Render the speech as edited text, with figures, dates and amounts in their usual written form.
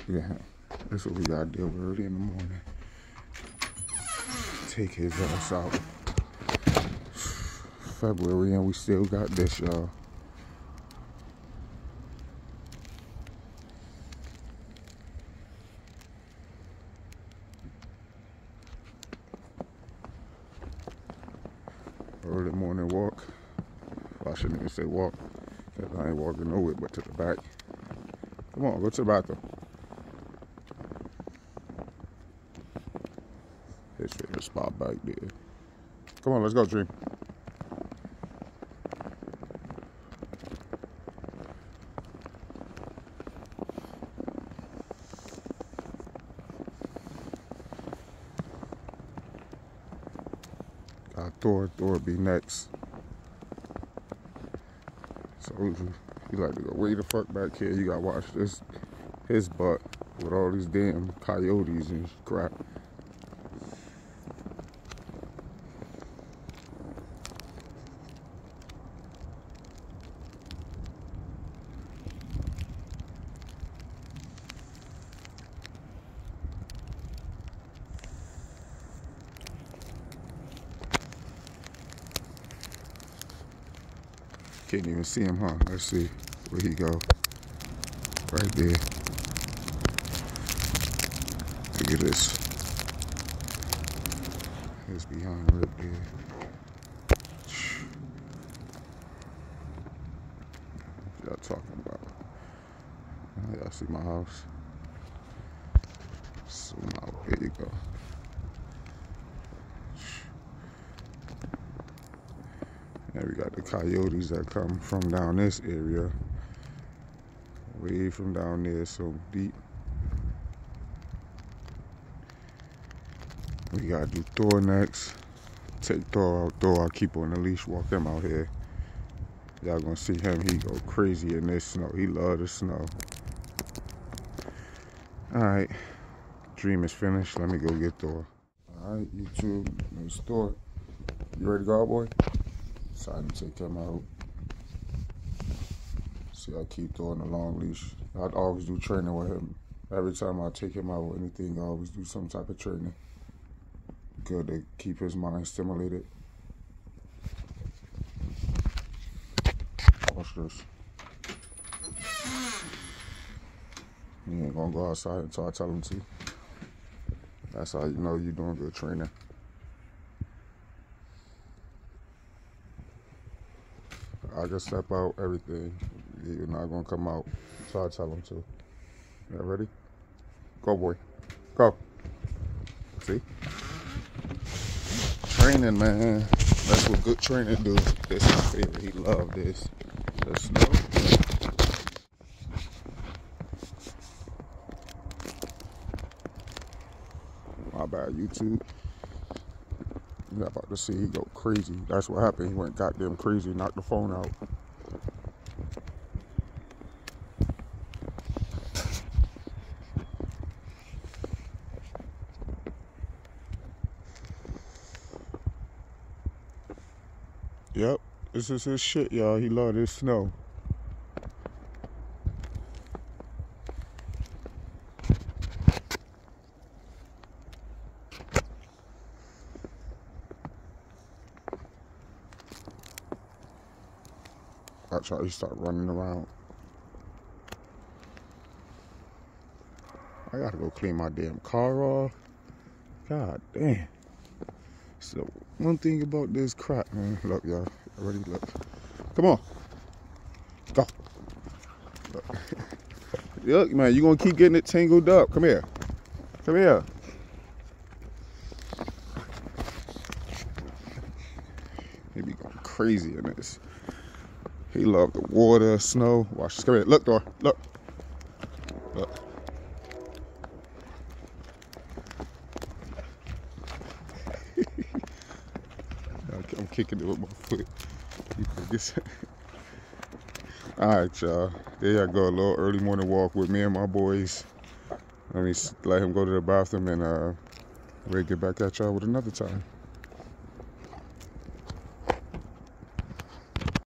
Yeah, that's what we gotta deal with early in the morning. Take his ass out. February and we still got this, y'all. Early morning walk. Well, I shouldn't even say walk, because I ain't walking nowhere but to the back. Come on, go to the bathroom. His favorite spot back there. Come on, let's go, Dream. Thor be next. So you like to go way the fuck back here. You gotta watch his butt with all these damn coyotes and crap. Can't even see him, huh? Let's see where he go. Right there. Look at this. It's behind right there. What y'all talking about? Y'all see my house? So now, here you go. And we got the coyotes that come from down this area. Way from down there, so deep. We gotta do Thor next. Take Thor out. Thor, I'll keep on the leash, walk him out here. Y'all gonna see him, he go crazy in this snow. He love the snow. Alright, Dream is finished. Let me go get Thor. Alright, YouTube, it's Thor. You ready to go out, boy? Decided to take him out. See, I keep Thor on a long leash. I'd always do training with him. Every time I take him out with anything, I always do some type of training. Good to keep his mind stimulated. Watch this. He ain't gonna go outside until I tell him to. That's how you know you're doing good training. I can step out, everything. You're not gonna come out until I tell him to. You ready? Go, boy. Go. See? Training, man. That's what good training do. This is my favorite. He love this. The snow. My bad, YouTube. You're about to see he go crazy. That's what happened. He went goddamn crazy, knocked the phone out. Yep, this is his shit, y'all. He love this snow. Watch how he start running around. I gotta go clean my damn car off. God damn. So one thing about this crap, man. Look, y'all. Ready? Look. Come on. Go. Look. Look, man. You gonna keep getting it tangled up. Come here. Come here. He be going crazy in this. He love the water, snow. Watch this. Come here. Look, Thor. Look. Look. I'm kicking it with my foot. Alright, y'all. There y'all go. A little early morning walk with me and my boys. Let me let him go to the bathroom and we'll get back at y'all with another time.